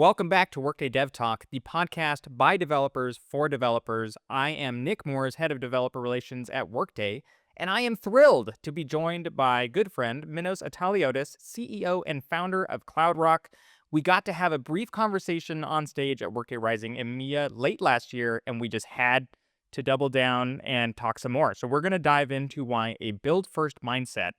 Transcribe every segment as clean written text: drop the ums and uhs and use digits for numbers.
Welcome back to Workday DevTalk, the podcast by developers for developers. I am Nick Moores, head of developer relations at Workday, and I am thrilled to be joined by good friend Minos Ataliotis, CEO and founder of CloudRock. We got to have a brief conversation on stage at Workday Rising EMEA late last year, and we just had to double down and talk some more. So we're going to dive into why a build-first mindset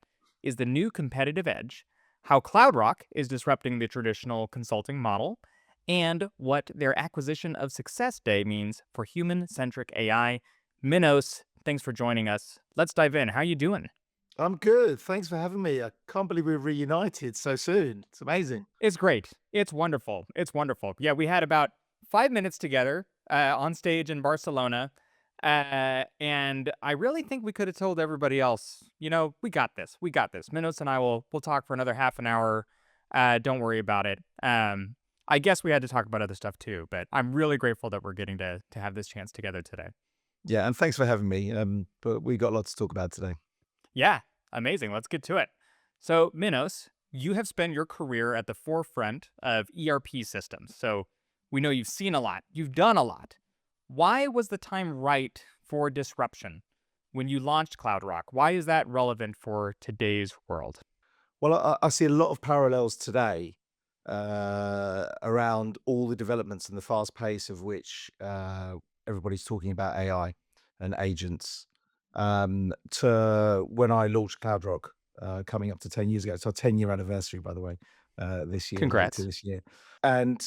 is the new competitive edge, how CloudRock is disrupting the traditional consulting model, and what their acquisition of Success Day means for human-centric AI. Minos, thanks for joining us. Let's dive in. How you doing? I'm good. Thanks for having me. I can't believe we're reunited so soon. It's amazing. It's great. It's wonderful. It's wonderful. Yeah, we had about 5 minutes together on stage in Barcelona. And I really think we could have told everybody else, we got this. We got this. Minos and I will talk for another half an hour. Don't worry about it. I guess we had to talk about other stuff too, but I'm really grateful that we're getting to have this chance together today. Yeah, and thanks for having me. But we got a lot to talk about today. Yeah, amazing. Let's get to it. So, Minos, you have spent your career at the forefront of ERP systems. So, we know you've seen a lot, you've done a lot. Why was the time right for disruption when you launched CloudRock? Why is that relevant for today's world? Well, I see a lot of parallels today around all the developments and the fast pace of which everybody's talking about AI and agents to when I launched CloudRock coming up to 10 years ago. It's our 10-year anniversary, by the way, this year, later Congrats. this year. And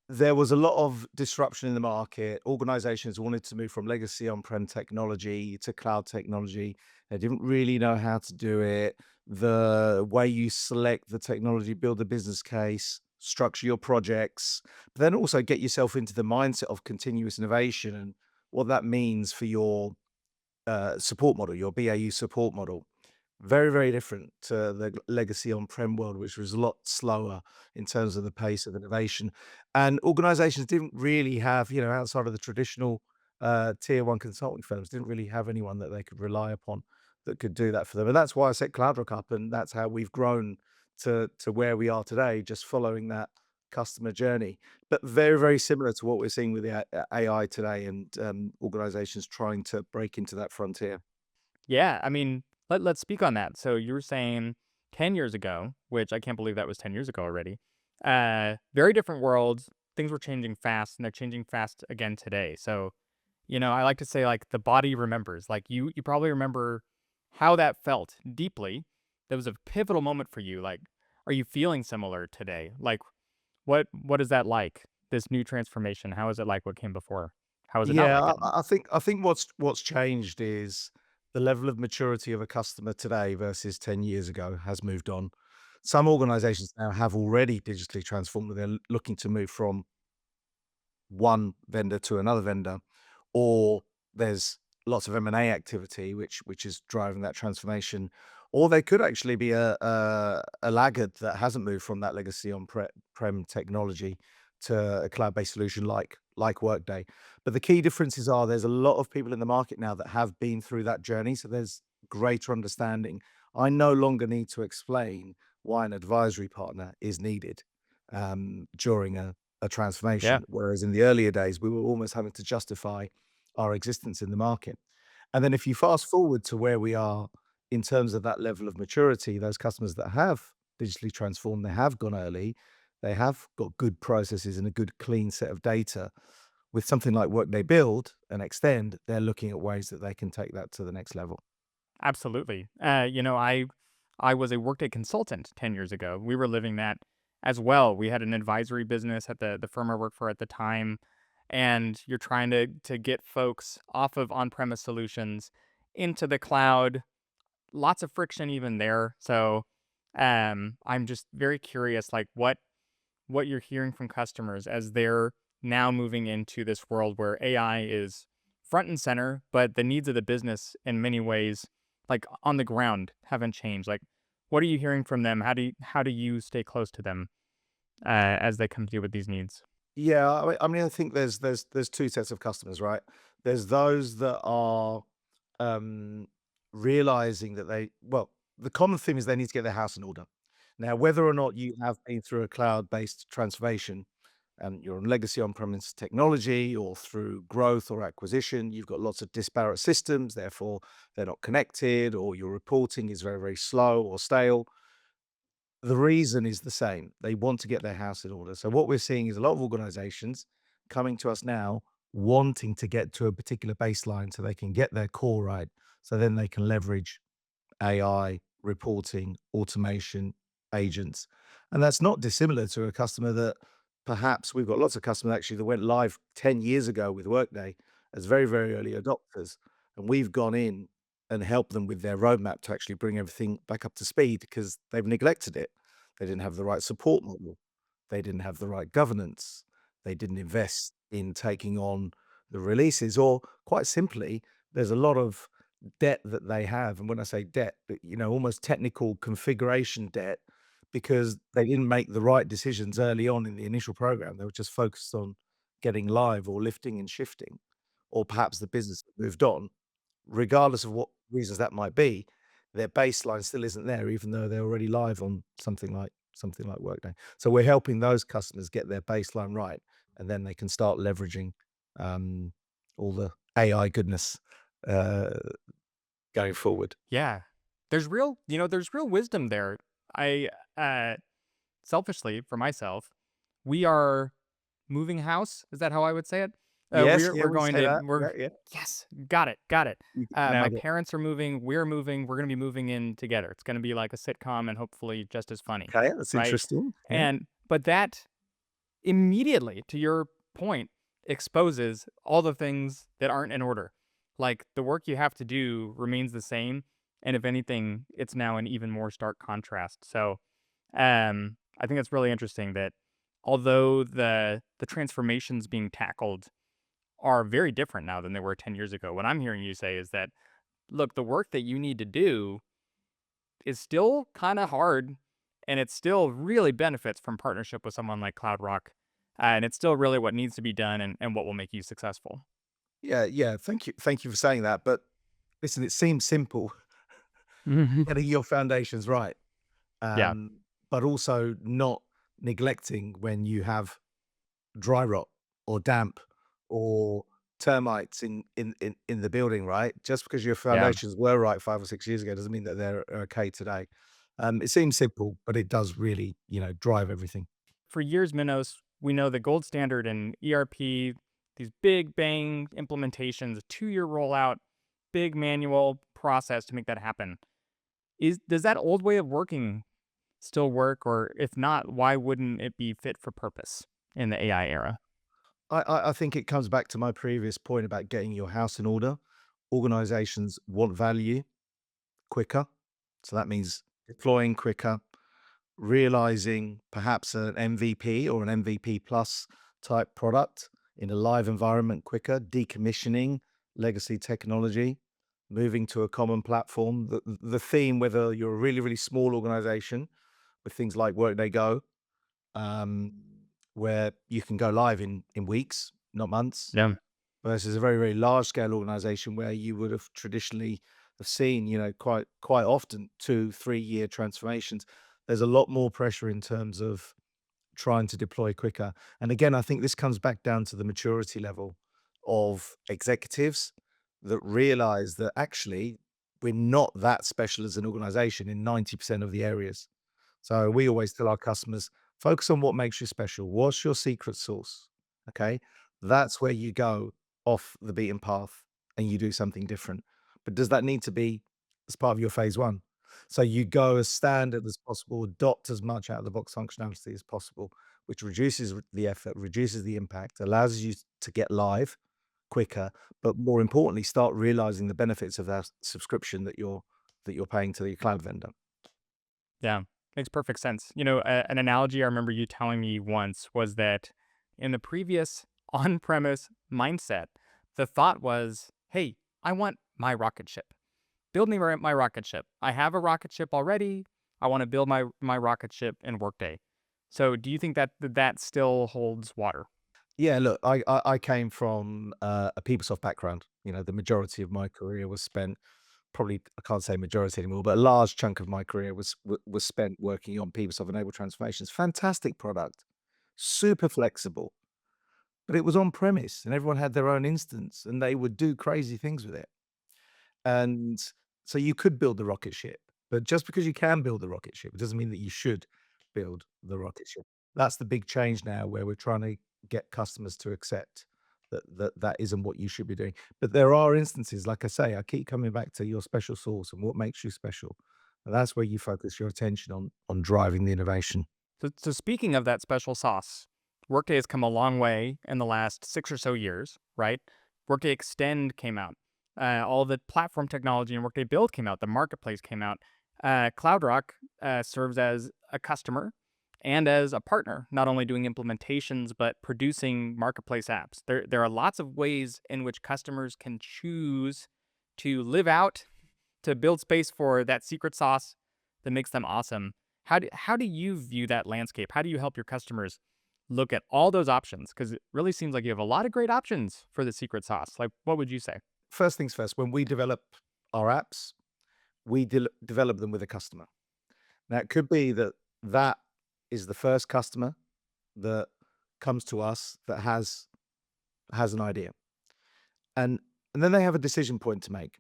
there was a lot of disruption in the market. Organizations wanted to move from legacy on-prem technology to cloud technology. They didn't really know how to do it. The way you select the technology, build a business case, structure your projects, but then also get yourself into the mindset of continuous innovation and what that means for your support model, your BAU support model. Very, very different to the legacy on-prem world, which was a lot slower in terms of the pace of innovation. And organizations didn't really have, outside of the traditional tier one consulting firms, didn't really have anyone that they could rely upon that could do that for them. And that's why I set CloudRock up, and that's how we've grown to where we are today, just following that customer journey. But very, very similar to what we're seeing with the AI today, and organizations trying to break into that frontier. Yeah, I mean, let's speak on that. So, you were saying 10 years ago, which I can't believe that was 10 years ago already. Very different worlds. Things were changing fast, and they're changing fast again today. So, I like to say like the body remembers. Like you probably remember how that felt deeply. That was a pivotal moment for you. Like, are you feeling similar today? Like, what is that like? This new transformation. How is it like what came before? How is it not Yeah, like it? I think what's changed is the level of maturity of a customer today versus 10 years ago has moved on. Some organizations now have already digitally transformed, and they're looking to move from one vendor to another vendor, or there's lots of M&A activity which is driving that transformation, or they could actually be a laggard that hasn't moved from that legacy on-prem technology to a cloud-based solution like Workday. But the key differences are there's a lot of people in the market now that have been through that journey, so there's greater understanding. I no longer need to explain why an advisory partner is needed during a Yeah. transformation, whereas in the earlier days, we were almost having to justify our existence in the market. And then if you fast forward to where we are in terms of that level of maturity, those customers that have digitally transformed, they have gone early, they have got good processes and a good clean set of data. With something like Workday Build and Extend, they're looking at ways that they can take that to the next level. Absolutely. I was a Workday consultant 10 years ago. We were living that as well. We had an advisory business at the firm I worked for at the time, and you're trying to get folks off of on-premise solutions into the cloud. Lots of friction even there. So, I'm just very curious, like what you're hearing from customers as they're now moving into this world where AI is front and center, but the needs of the business in many ways, like on the ground, haven't changed. Like, what are you hearing from them? How do you stay close to them as they come to you with these needs? Yeah, I mean, I think there's two sets of customers, right? There's those that are um, realizing that the common theme is they need to get their house in order. Now, whether or not you have been through a cloud-based transformation, and you're on legacy on-premise technology or through growth or acquisition, you've got lots of disparate systems, therefore they're not connected, or your reporting is very, very slow or stale. The reason is the same. They want to get their house in order. So what we're seeing is a lot of organizations coming to us now wanting to get to a particular baseline so they can get their core right. So then they can leverage AI, reporting, automation, agents. And that's not dissimilar to a customer that perhaps we've got lots of customers actually that went live 10 years ago with Workday as very, very early adopters. And we've gone in and helped them with their roadmap to actually bring everything back up to speed because they've neglected it. They didn't have the right support model. They didn't have the right governance. They didn't invest in taking on the releases, or quite simply, there's a lot of debt that they have. And when I say debt, almost technical configuration debt, because they didn't make the right decisions early on in the initial program. They were just focused on getting live or lifting and shifting, or perhaps the business moved on. Regardless of what reasons that might be, their baseline still isn't there, even though they're already live on something like Workday. So we're helping those customers get their baseline right, and then they can start leveraging um, all the AI goodness uh, going forward. Yeah. There's real wisdom there. I selfishly for myself, we are moving house. Is that how I would say it? Yes, We're yeah, we're we going say to that. we're Yeah, yeah. yes, got it, got it. You My nailed it. parents are moving, we're moving, we're gonna be moving in together. It's gonna be like a sitcom and hopefully just as funny, Okay, that's right? interesting. Yeah. And but that immediately, to your point, exposes all the things that aren't in order. Like the work you have to do remains the same, and if anything, it's now an even more stark contrast. So, I think it's really interesting that although the transformations being tackled are very different now than they were 10 years ago. What I'm hearing you say is that look, the work that you need to do is still kind of hard, and it still really benefits from partnership with someone like CloudRock. And it's still really what needs to be done and what will make you successful. Yeah, yeah. Thank you for saying that. But listen, it seems simple Mhm. getting your foundations right, Yeah. um, but also not neglecting when you have dry rot or damp or termites in the building, right? Just because your Yeah. foundations were right 5 or 6 years ago doesn't mean that they're okay today. It seems simple, but it does really, drive everything. For years, Minos, we know the gold standard in ERP, these big bang implementations, a 2-year rollout, big manual process to make that happen. Does that old way of working still work? Or if not, why wouldn't it be fit for purpose in the AI era? I think it comes back to my previous point about getting your house in order. Organizations want value quicker. So that means deploying quicker, realizing perhaps an MVP or an MVP plus type product in a live environment quicker, decommissioning legacy technology, moving to a common platform. The theme, whether you're a really, really small organization with things like Workday Go, um, where you can go live in weeks, not months, Yeah. versus a very, very large scale organization where you would have traditionally have seen, quite often 2, 3 year transformations. There's a lot more pressure in terms of trying to deploy quicker. And again, I think this comes back down to the maturity level of executives that realize that actually we're not that special as an organization in 90% of the areas. So we always tell our customers, focus on what makes you special. What's your secret sauce? Okay. That's where you go off the beaten path and you do something different. But does that need to be as part of your phase one? So you go as standard as possible, adopt as much out of the box functionality as possible, which reduces the effort, reduces the impact, allows you to get live quicker, but more importantly, start realizing the benefits of that subscription that you're paying to the cloud vendor. Yeah, makes perfect sense. An analogy I remember you telling me once was that in the previous on premise mindset, the thought was, hey, I want my rocket ship. Build me my rocket ship. I have a rocket ship already. I want to build my rocket ship in Workday. So do you think that still holds water? Yeah, look, I came from a PeopleSoft background. The majority of my career was spent, probably I can't say majority anymore, but a large chunk of my career was spent working on PeopleSoft enabled transformations. Fantastic product, super flexible, but it was on premise and everyone had their own instance and they would do crazy things with it. And so you could build the rocket ship, but just because you can build the rocket ship, it doesn't mean that you should build the rocket ship. That's the big change now where we're trying to get customers to accept that isn't what you should be doing. But there are instances, like I say, I keep coming back to your special sauce and what makes you special. And that's where you focus your attention on driving the innovation. So speaking of that special sauce, Workday has come a long way in the last 6 or so years, right? Workday Extend came out. All the platform technology and Workday Build came out. The marketplace came out. CloudRock serves as a customer and as a partner, not only doing implementations but producing marketplace apps. There are lots of ways in which customers can choose to live out, to build space for that secret sauce that makes them awesome. How do you view that landscape? How do you help your customers look at all those options? Because it really seems like you have a lot of great options for the secret sauce. Like, what would you say? First things first, when we develop our apps, we develop them with a customer. Now, it could be that that is the first customer that comes to us that has an idea, and then they have a decision point to make.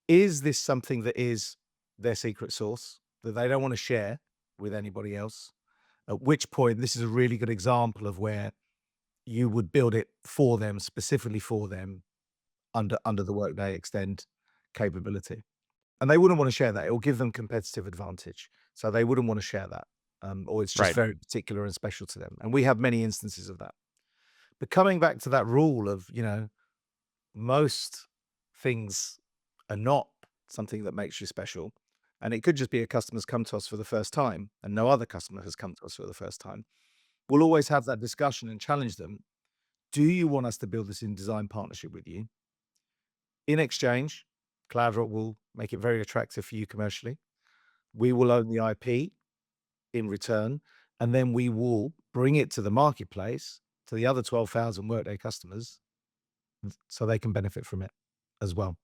Is this something that is their secret sauce that they don't want to share with anybody else? At which point, this is a really good example of where you would build it for them, specifically for them, under the Workday Extend capability. And they wouldn't want to share that. It will give them competitive advantage. So they wouldn't want to share that. Or it's just Right. very particular and special to them. And we have many instances of that. But coming back to that rule of, most things are not something that makes you special. And it could just be a customer's come to us for the first time and no other customer has come to us for the first time. We'll always have that discussion and challenge them. Do you want us to build this in design partnership with you? In exchange, CloudRock will make it very attractive for you commercially. We will own the IP in return, and then we will bring it to the marketplace to the other 12,000 Workday customers so they can benefit from it as well.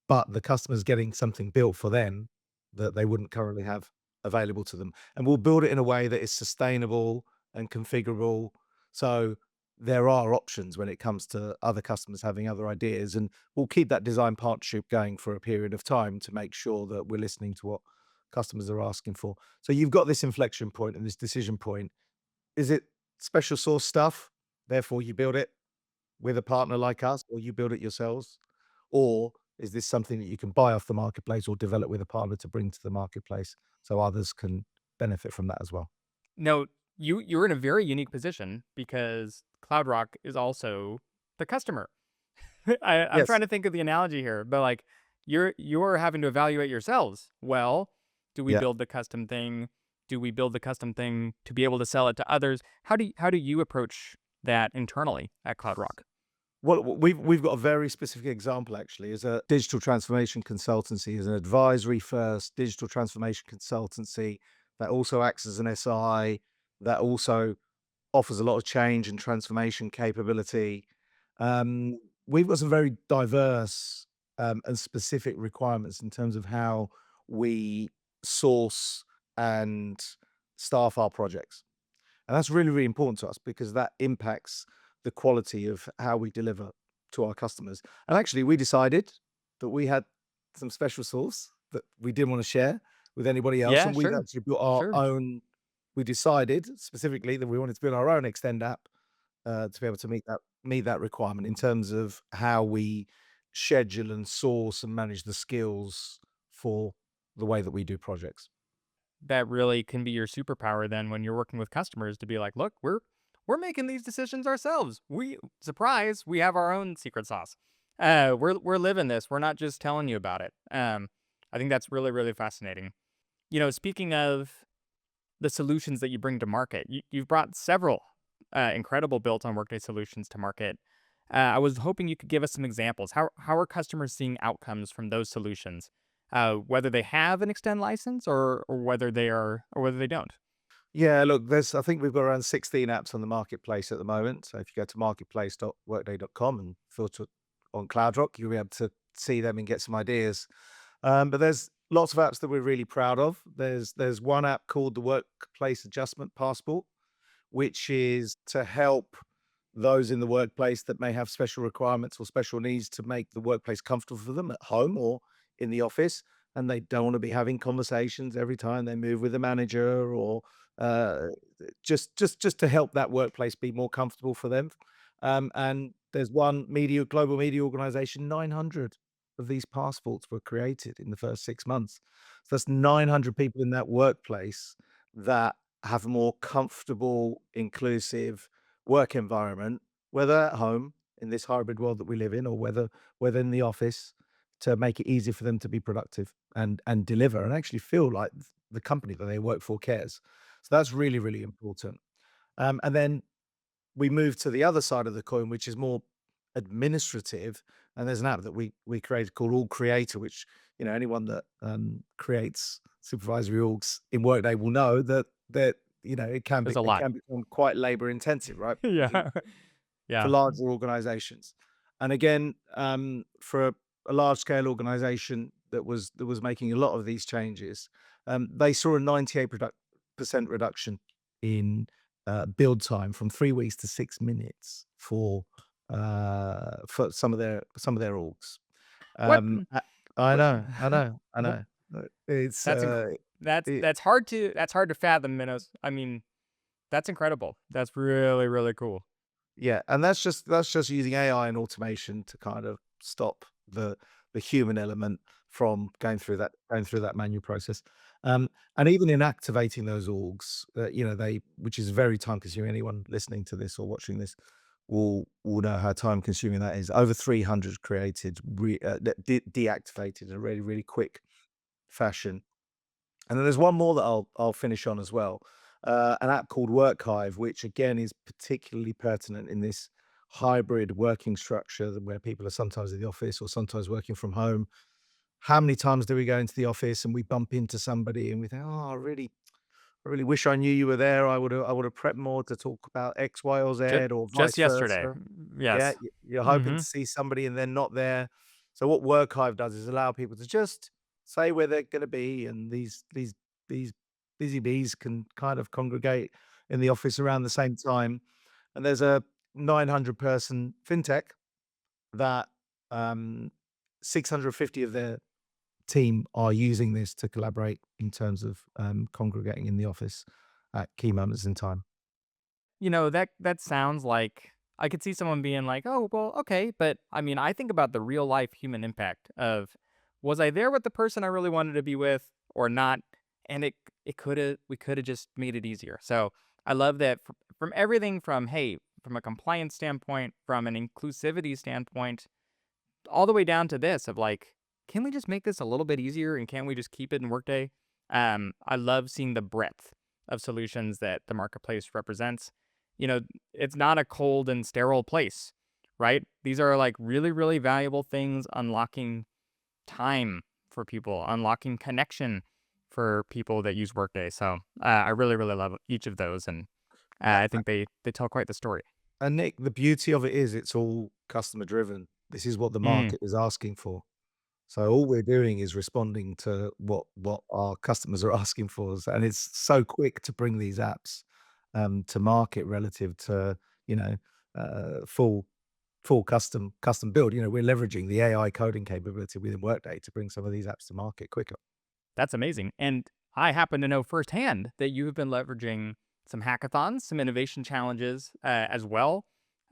But the customer's getting something built for them that they wouldn't currently have available to them. And we'll build it in a way that is sustainable and configurable. So there are options when it comes to other customers having other ideas. And we'll keep that design partnership going for a period of time to make sure that we're listening to what customers are asking for. So you've got this inflection point and this decision point. Is it special source stuff? Therefore, you build it with a partner like us, or you build it yourselves? Or is this something that you can buy off the marketplace or develop with a partner to bring to the marketplace so others can benefit from that as well? No, you're in a very unique position because CloudRock is also the customer. I'm Yes. trying to think of the analogy here, but like you're having to evaluate yourselves. Well, do we Yeah. build the custom thing? Do we build the custom thing to be able to sell it to others? How do you approach that internally at CloudRock? Well, we've got a very specific example actually as a digital transformation consultancy, as an advisory first digital transformation consultancy that also acts as an SI, that also offers a lot of change and transformation capability. Um, we've got some very diverse and specific requirements in terms of how we source and staff our projects. And that's really, really important to us because that impacts the quality of how we deliver to our customers. And actually, we decided that we had some special sauce that we didn't want to share with anybody else. Yeah, And we've sure. actually built our Sure. own, we decided specifically that we wanted to build our own Extend app to be able to meet that requirement in terms of how we schedule and source and manage the skills for the way that we do projects. That really can be your superpower then when you're working with customers to be like, "Look, we're making these decisions ourselves. We surprise, we have our own secret sauce. We're living this. We're not just telling you about it." I think that's really really fascinating. Speaking of the solutions that you bring to market, you've brought several incredible built on Workday solutions to market. I was hoping you could give us some examples. How are customers seeing outcomes from those solutions, whether they have an extend license or whether they don't. Yeah, look, I think we've got around 16 apps on the marketplace at the moment. So if you go to marketplace.workday.com and filter on CloudRock, you'll be able to see them and get some ideas. But there's lots of apps that we're really proud of. There's one app called the Workplace Adjustment Passport, which is to help those in the workplace that may have special requirements or special needs to make the workplace comfortable for them at home or in the office. And they don't want to be having conversations every time they move with a manager or uh, just to help that workplace be more comfortable for them. And there's one global media organization, 900 of these passports were created in the first 6 months. So that's 900 people in that workplace that have a more comfortable, inclusive work environment, whether at home in this hybrid world that we live in, or whether in the office, to make it easy for them to be productive and deliver and actually feel like the company that they work for cares. So that's really, really important. And then we move to the other side of the coin, which is more administrative. And there's an app that we created called All Creator, which anyone that creates supervisory orgs in Workday will know that There's a it lot. can become quite labor intensive, right? Yeah. For Yeah. larger organizations. And again, for a large scale organization that was making a lot of these changes, they saw a 98% reduction in build time from 3 weeks to 6 minutes for some of their orgs. What? I I What? know, I know, I Wha- know. It's That's it, that's hard to fathom, Minos. I mean, that's incredible. That's really really cool. Yeah, and that's just using AI and automation to kind of stop the human element from going through that manual process. And even in activating those orgs, they which is very time consuming. Anyone listening to this or watching this will know how time consuming that is. Over 300 created, deactivated in a really really quick fashion. And then there's one more that I'll finish on as well, an app called Workhive, which again is particularly pertinent in this hybrid working structure where people are sometimes in the office or sometimes working from home. How many times do we go into the office and we bump into somebody and we think, "Oh, I really wish I knew you were there. I would have prepped more to talk about X, Y, or Just Z, or just vice yesterday. versa." Yeah, Yes. you're hoping Mm-hmm. to see somebody and they're not there. So what Workhive does is allow people to just say where they're gonna be, and these busy bees can kind of congregate in the office around the same time. And there's a 900 person fintech that, um, 650 of their team are using this to collaborate in terms of, congregating in the office at key moments in time. That sounds like I could see someone being like, "Oh, well, okay," but I mean, I think about the real life human impact of was I there with the person I really wanted to be with or not? And it could have we could have just made it easier. So I love that from everything from hey, from a compliance standpoint, from an inclusivity standpoint, all the way down to this of like, can we just make this a little bit easier and can we just keep it in Workday? I love seeing the breadth of solutions that the marketplace represents. You know, it's not a cold and sterile place, right? These are like really, really valuable things, unlocking time for people, unlocking connection for people that use Workday. So I really, really love each of those, and I think they tell quite the story. And Nick, the beauty of it is it's all customer driven. This is what the Mm, market is asking for. So all we're doing is responding to what our customers are asking for us, and it's so quick to bring these apps, to market relative to, you know, full custom build. We're leveraging the AI coding capability within Workday to bring some of these apps to market quicker. that's amazing. And I happen to know firsthand that you have been leveraging some hackathons, some innovation challenges as well.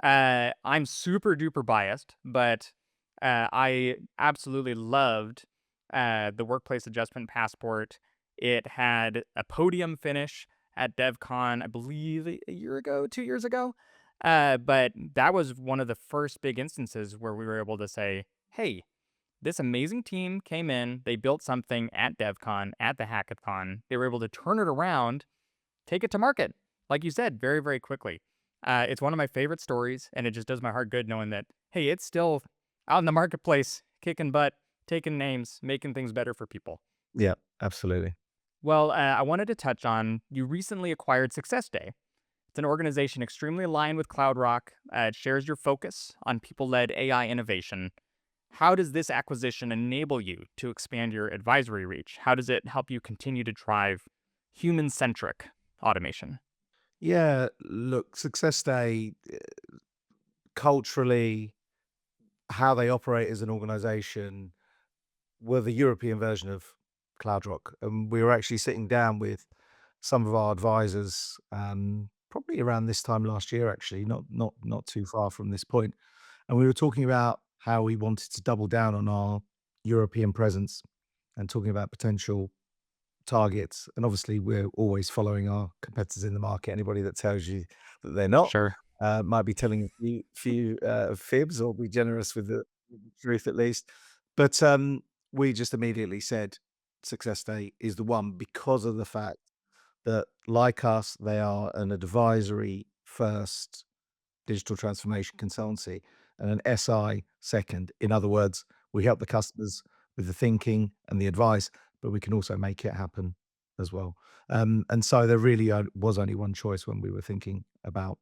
I'm super duper biased, but I absolutely loved the Workplace Adjustment Passport. It had a podium finish at DevCon, I believe a year ago, 2 years ago. But that was one of the first big instances where we were able to say, hey, this amazing team came in, they built something at DevCon, at the hackathon. They were able to turn it around, take it to market, like you said, very, very quickly. It's one of my favorite stories, and it just does my heart good knowing that, hey, it's still out in the marketplace, kicking butt, taking names, making things better for people. Yeah, absolutely. Well, I wanted to touch on you recently acquired Success Day. It's an organization extremely aligned with CloudRock. It shares your focus on people led AI innovation. How does this acquisition enable you to expand your advisory reach? How does it help you continue to drive human centric automation? Yeah, look, Success Day, culturally, how they operate as an organization were the European version of CloudRock. And we were actually sitting down with some of our advisors, probably around this time last year, actually, not too far from this point. And we were talking about how we wanted to double down on our European presence and talking about potential targets. And obviously, we're always following our competitors in the market. Anybody that tells you that they're not Sure. might be telling a few fibs, or be generous with the truth at least. But we just immediately said Success Day is the one because of the fact that, like us, they are an advisory first digital transformation consultancy and an SI second. In other words, we help the customers with the thinking and the advice, but we can also make it happen as well. And so there really was only one choice when we were thinking about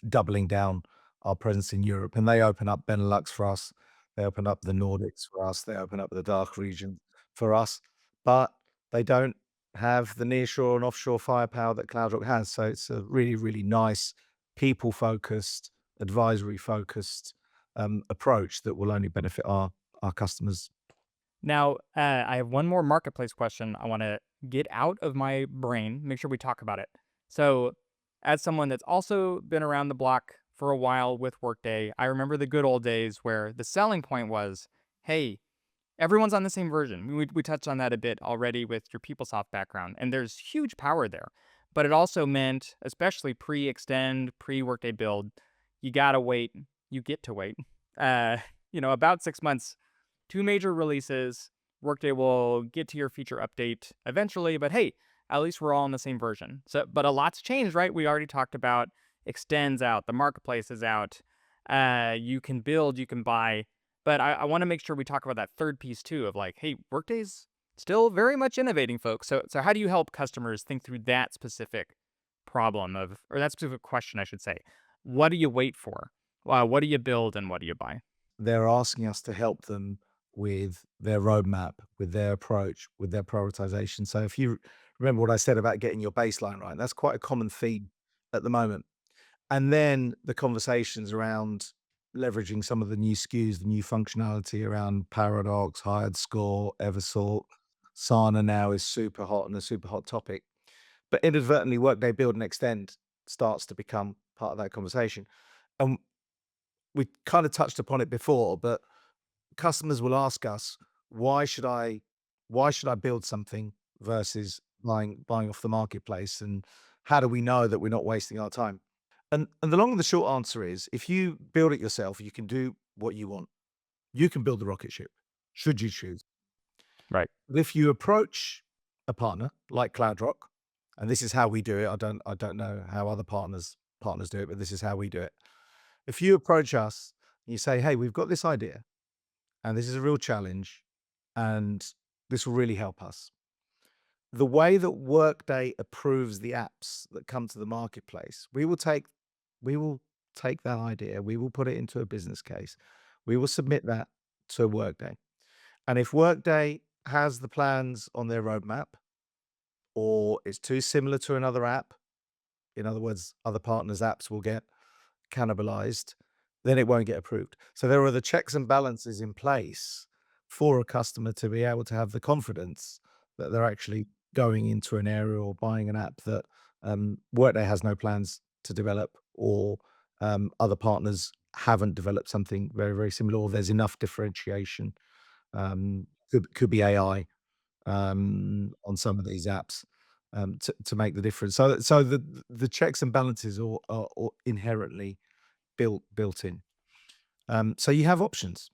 doubling down our presence in Europe. And they open up Benelux for us. They open up the Nordics for us. They open up the Dark region for us. But they don't have the nearshore and offshore firepower that CloudRock has. So it's a really, really nice, people focused, advisory focused approach that will only benefit our customers. Now, I have one more marketplace question I want to get out of my brain, make sure we talk about it. So, as someone that's also been around the block for a while with Workday, I remember the good old days where the selling point was, hey, everyone's on the same version. We touched on that a bit already with your PeopleSoft background, and there's huge power there. But it also meant, especially pre-extend, pre-Workday build, you gotta wait. You get to wait. Uh, about 6 months, two major releases. Workday will get to your feature update eventually, but hey, at least we're all in the same version. So, but a lot's changed, right? We already talked about extends out, the marketplace is out. You can build, you can buy, but I want to make sure we talk about that third piece too of like, hey, Workday's still very much innovating, folks. So how do you help customers think through that specific problem of, or that specific question, I should say? What do you wait for? What do you build and what do you buy? They're asking us to help them with their roadmap, with their approach, with their prioritization. So if you remember what I said about getting your baseline right, that's quite a common theme at the moment. And then the conversations around leveraging some of the new SKUs, the new functionality around Paradox, Hired Score, Eversort, Sana now is super hot and a super hot topic. But inadvertently, Workday Build and Extend starts to become part of that conversation. And we kind of touched upon it before, but customers will ask us, "Why should I build something versus buying off the marketplace, and how do we know that we're not wasting our time?" And the long and the short answer is, if you build it yourself, you can do what you want. You can build the rocket ship, should you choose. Right. But if you approach a partner like CloudRock, and this is how we do it, I don't know how other partners do it, but this is how we do it. If you approach us, you say, "Hey, we've got this idea, and this is a real challenge, and this will really help us." The way that Workday approves the apps that come to the marketplace, we will take that idea, we will put it into a business case. We will submit that to Workday. And if Workday has the plans on their roadmap, or it's too similar to another app, in other words, other partners' apps will get cannibalized, then it won't get approved. So there are the checks and balances in place for a customer to be able to have the confidence that they're actually going into an area or buying an app that Workday has no plans to develop, or other partners haven't developed something very, very similar, or there's enough differentiation. Could be AI on some of these apps to make the difference. So the checks and balances are inherently built in. So you have options.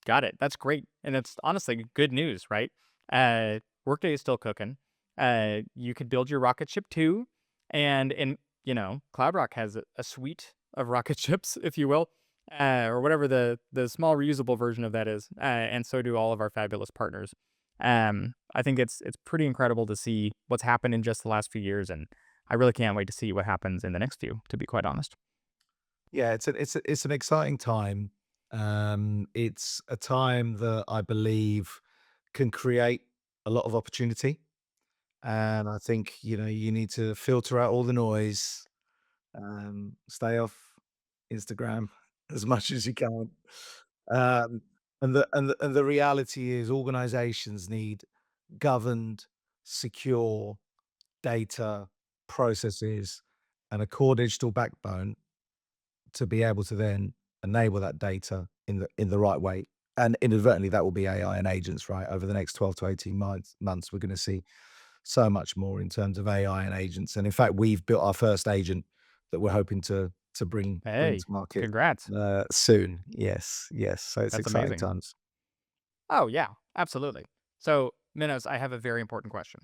Got it. That's great. And it's honestly good news, right? Workday is still cooking. You could build your rocket ship too. And CloudRock has a suite of rocket ships, if you will, or whatever the small reusable version of that is. And so do all of our fabulous partners. I think it's pretty incredible to see what's happened in just the last few years, and I really can't wait to see what happens in the next few, to be quite honest. Yeah, it's an exciting time. It's a time that I believe can create a lot of opportunity, And I think, you need to filter out all the noise, stay off Instagram as much as you can. Um, and the reality is organizations need governed, secure data processes and a core digital backbone to be able to then enable that data in the right way. And inadvertently, that will be AI and agents, right? Over the next 12 to 18 months, we're going to see so much more in terms of AI and agents. And in fact, we've built our first agent that we're hoping to bring to Hey, market congrats. soon. Yes, yes. So it's That's exciting amazing. times. Oh, yeah, absolutely. So, Minos, I have a very important question.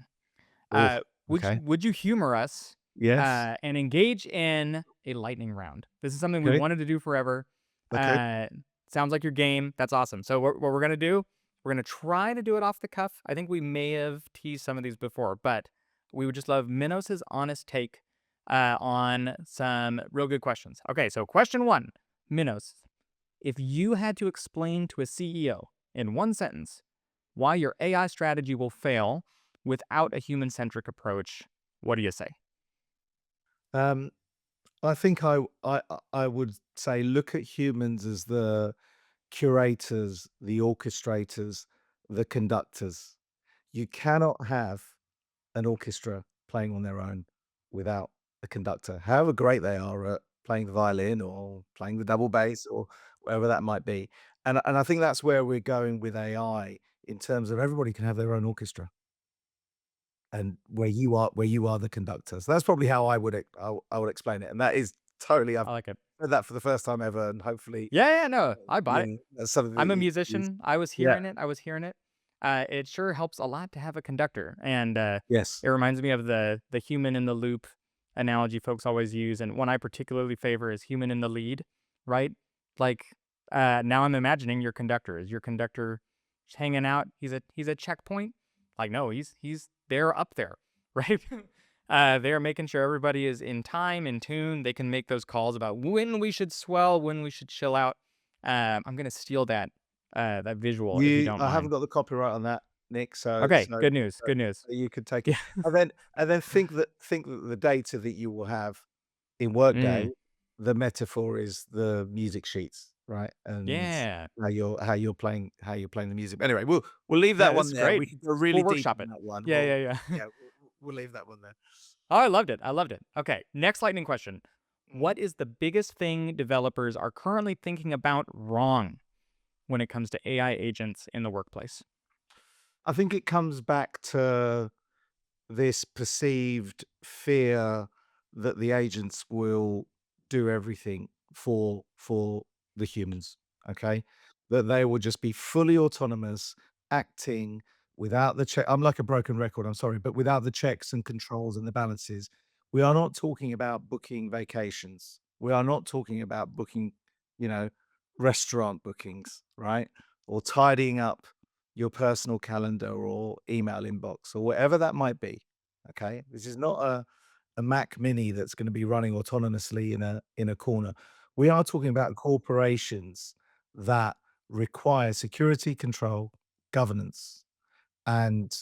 Oh, Would you okay. would you humor us Yes. and engage in a lightning round? This is something we Okay. wanted to do forever. Okay. Uh, Sounds like your game. That's awesome. So what we're gonna do? We're gonna try to do it off the cuff. I think we may have teased some of these before, but we would just love Minos's honest take on some real good questions. Okay, so question one, Minos, if you had to explain to a CEO in one sentence why your AI strategy will fail without a human centric approach, what do you say? Um, I think I would say look at humans as the curators, the orchestrators, the conductors. You cannot have an orchestra playing on their own without a conductor, however great they are at playing the violin or playing the double bass or whatever that might be. And I think that's where we're going with AI in terms of everybody can have their own orchestra and where you are the conductor. So that's probably how I would explain it. And that is totally I've I like it. heard that for the first time ever, and hopefully, Yeah, yeah, no, I bought it. that's something that I'm a you can use. musician. I was Yeah. hearing it. I was hearing it. It sure helps a lot to have a conductor, and Yes. it reminds me of the human in the loop analogy folks always use, and one I particularly favor is human in the lead. Right? Like now, I'm imagining your conductor. Is your conductor just hanging out? He's a checkpoint. Like no, he's there up there, right? They're making sure everybody is in time, in tune. They can make those calls about when we should swell, when we should chill out. I'm gonna steal that visual if you You don't I haven't mind. got the copyright on that, Nick, so Okay, so good news. so Good news. so you could take it. Yeah. And then think that the data that you will have in Workday, Mm, the metaphor is the music sheets, right? And yeah. how you're playing the music. Anyway, we'll leave that Yeah. This one is there. great. We could go really We'll deep workshop on it. that one. Yeah. Yeah. Yeah. Yeah, we'll leave that one there. Oh, I loved it. I loved it. Okay. Next lightning question. Mhm. What is the biggest thing developers are currently thinking about wrong when it comes to AI agents in the workplace? I think it comes back to this perceived fear that the agents will do everything for the humans, okay? That they will just be fully autonomous, acting without the check. I'm like a broken record, I'm sorry, but without the checks and controls and the balances. We are not talking about booking vacations. We are not talking about booking, you know, restaurant bookings, right? Or tidying up your personal calendar or email inbox or whatever that might be. Okay. This is not a Mac mini that's going to be running autonomously in a corner. We are talking about corporations that require security control, governance, and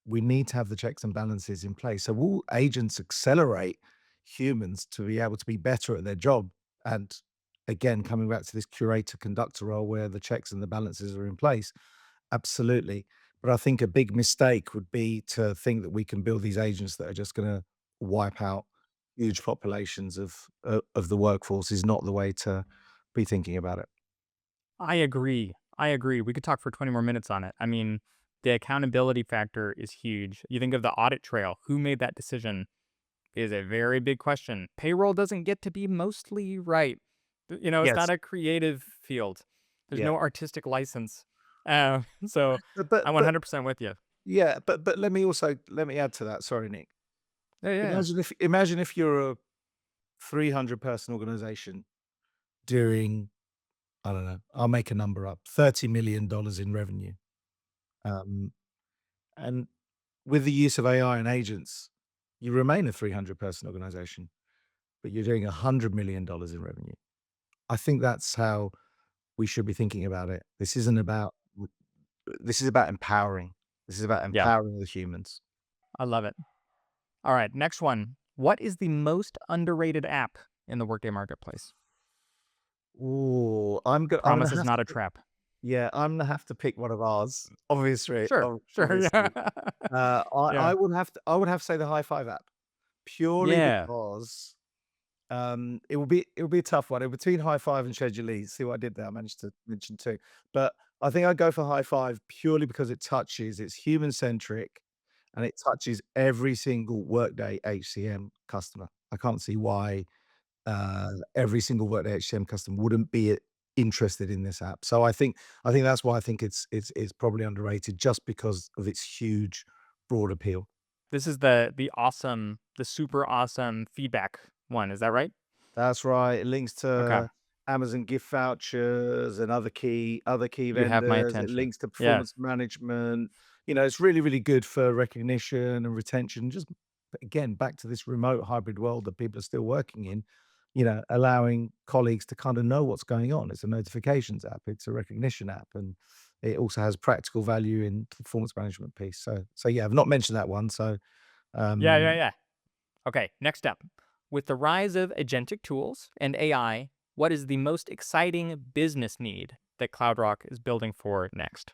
we need to have the checks and balances in place. So will agents accelerate humans to be able to be better at their job? And again, coming back to this curator conductor role where the checks and the balances are in place, absolutely. But I think a big mistake would be to think that we can build these agents that are just going to wipe out huge populations of the workforce is not the way to be thinking about it. I agree. I agree. We could talk for 20 more minutes on it. I mean, the accountability factor is huge. You think of the audit trail. Who made that decision is a very big question. Payroll doesn't get to be mostly right. It's not Yes. a creative field. There's Yeah. no artistic license. So I'm But 100% with you. yeah, but let me add to that. Sorry, Nick. Yeah, yeah, yeah. Imagine if you're a 300 person organization doing, I don't know, I'll make a number up, $30 million in revenue. Um, and with the use of AI and agents, you remain a 300 person organization, but you're doing $100 million in revenue. I think that's how we should be thinking about it. This is about empowering. This is about Yeah, empowering the humans. I love it. All right, next one. What is the most underrated app in the Workday marketplace? Ooh, I'm Promise gonna it's have not to a trap. yeah, I'm gonna have to pick one of ours. Obviously, Sure, sure, yeah. obviously. I Yeah. would have to say the High Five app, purely Yeah. because it would be a tough one. Between High Five and Schedule. See what I did there? I managed to mention 2. But I think I'd go for High Five purely because it's human centric, and it touches every single Workday HCM customer. I can't see why, every single Workday HCM customer wouldn't be interested in this app. So I think that's why I think it's probably underrated just because of its huge broad appeal. This is the super awesome feedback one, is that right? That's right. It links Okay. to Amazon gift vouchers and other key You have my vendors. It attention. links to Yeah. performance management. It's really, really good for recognition and retention. Just again, back to this remote hybrid world that people are still working in, allowing colleagues to kind of know what's going on. It's a notifications app, it's a recognition app, and it also has practical value in the performance management piece. So yeah, I've not mentioned that one. So Yeah, yeah, um yeah. Okay, next up. With the rise of agentic tools and AI, what is the most exciting business need that CloudRock is building for next?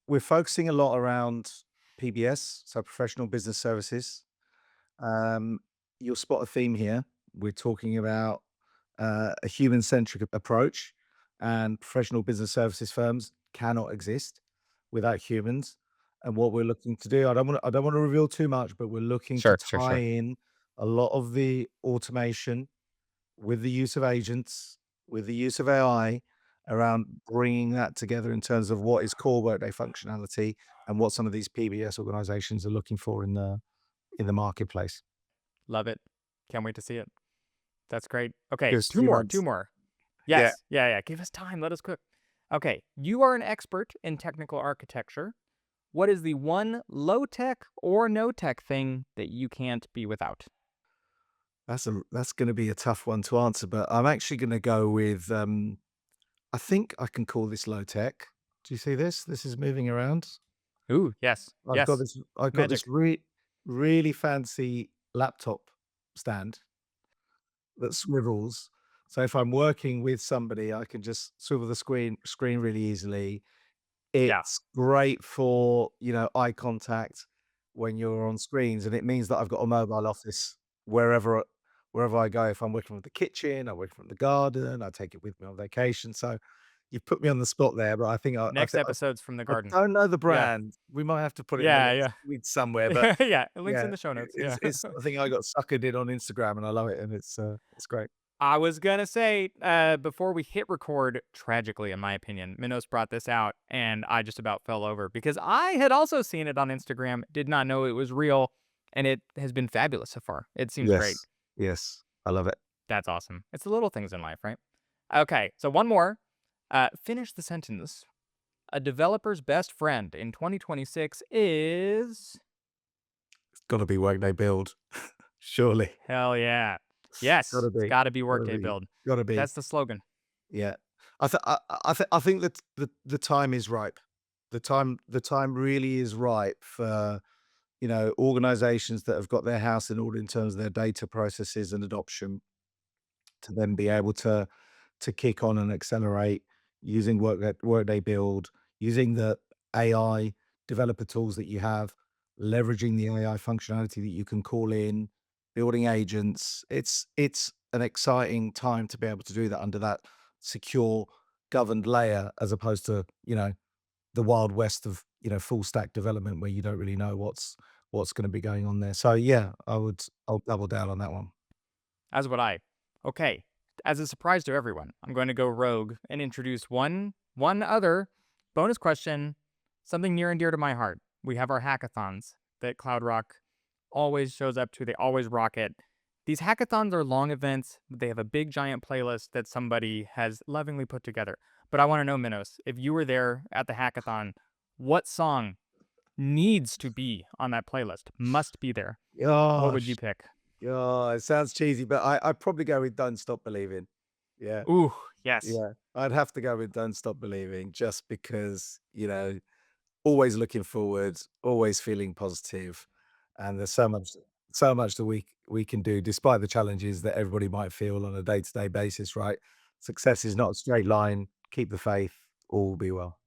we're focusing a lot around PBS, so professional business services. Um, you'll spot a theme here. We're talking about a human centric approach, and professional business services firms cannot exist without humans. And what we're looking to do, I don't want to reveal too much, but we're looking to Sure, sure, tie sure. in a lot of the automation with the use of agents, with the use of AI around bringing that together in terms of what is core Workday functionality and what some of these PBS organizations are looking for in the marketplace. Love it. Can't wait to see it. That's great. Okay, Give us two 3 more, two months. more. Yeah. Yes. Yeah, yeah. Give us time. Let us cook. Okay, you are an expert in technical architecture. What is the one low tech or no tech thing that you can't be without? That's gonna be a tough one to answer, but I'm actually gonna go with, I think I can call this low tech. Do you see this? This is moving around. Ooh, yes, yes. I've got this Magic. really fancy laptop stand that swivels. So if I'm working with somebody, I can just swivel the screen really easily. Yeah. It's great for, eye contact when you're on screens, and it means that I've got a mobile office wherever wherever I go. If I'm working from the kitchen, I work from the garden, I take it with me on vacation. So you've put me on the spot there, but I think Next episode's from the I garden. don't know the Yeah. brand. We might have to put it in the Yeah, links yeah. with somewhere, but Yeah, links in yeah, the show notes. Yeah. it's I think I got suckered in on Instagram and I love it, and it's great. I was gonna say, before we hit record, tragically, in my opinion, Minos brought this out, and I just about fell over because I had also seen it on Instagram, did not know it was real, and it has been fabulous so far. It seems great. Yes. Yes. I love it. That's awesome. It's the little things in life, right? Okay, so one more. Finish the sentence. A developer's best friend in 2026 is. It's gotta be Workday Build. Surely. Hell yeah. Yes, Gotta it's be. got to be Gotta Workday be. Build. Gotta be. That's the slogan. Yeah. I think that the time is ripe. The time really is ripe for, organizations that have got their house in order in terms of their data processes and adoption to then be able to kick on and accelerate using Workday Build, using the AI developer tools that you have, leveraging the AI functionality that you can call in, building agents. It's an exciting time to be able to do that under that secure governed layer as opposed to, the wild west of, full stack development where you don't really know what's going to be going on there. So yeah, I'll double down on that one. As would I. Okay, as a surprise to everyone, I'm going to go rogue and introduce one other bonus question, something near and dear to my heart. We have our hackathons that CloudRock always shows up to. They always rock it. These hackathons are long events. They have a big giant playlist that somebody has lovingly put together. But I want to know, Minos, if you were there at the hackathon, what song needs to be on that playlist? Must be there. What would you Gosh. pick? Oh, it sounds cheesy, but I'd probably go with "Don't Stop Believing." Yeah, Ooh, yes. yeah. I'd have to go with "Don't Stop Believing" just because, always looking forward, always feeling positive, And there's so much that we can do despite the challenges that everybody might feel on a day-to-day basis, right? Success is not a straight line. Keep the faith. All will be well.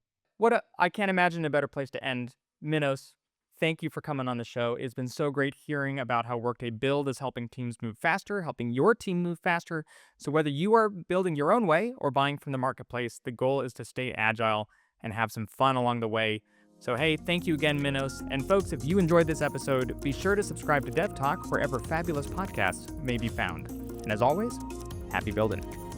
I can't imagine a better place to end. Minos, thank you for coming on the show. It's been so great hearing about how Workday Build is helping teams move faster, helping your team move faster. So whether you are building your own way or buying from the marketplace, the goal is to stay agile and have some fun along the way. So hey, thank you again, Minos. And folks, if you enjoyed this episode, be sure to subscribe to DevTalk wherever fabulous podcasts may be found. And as always, happy building.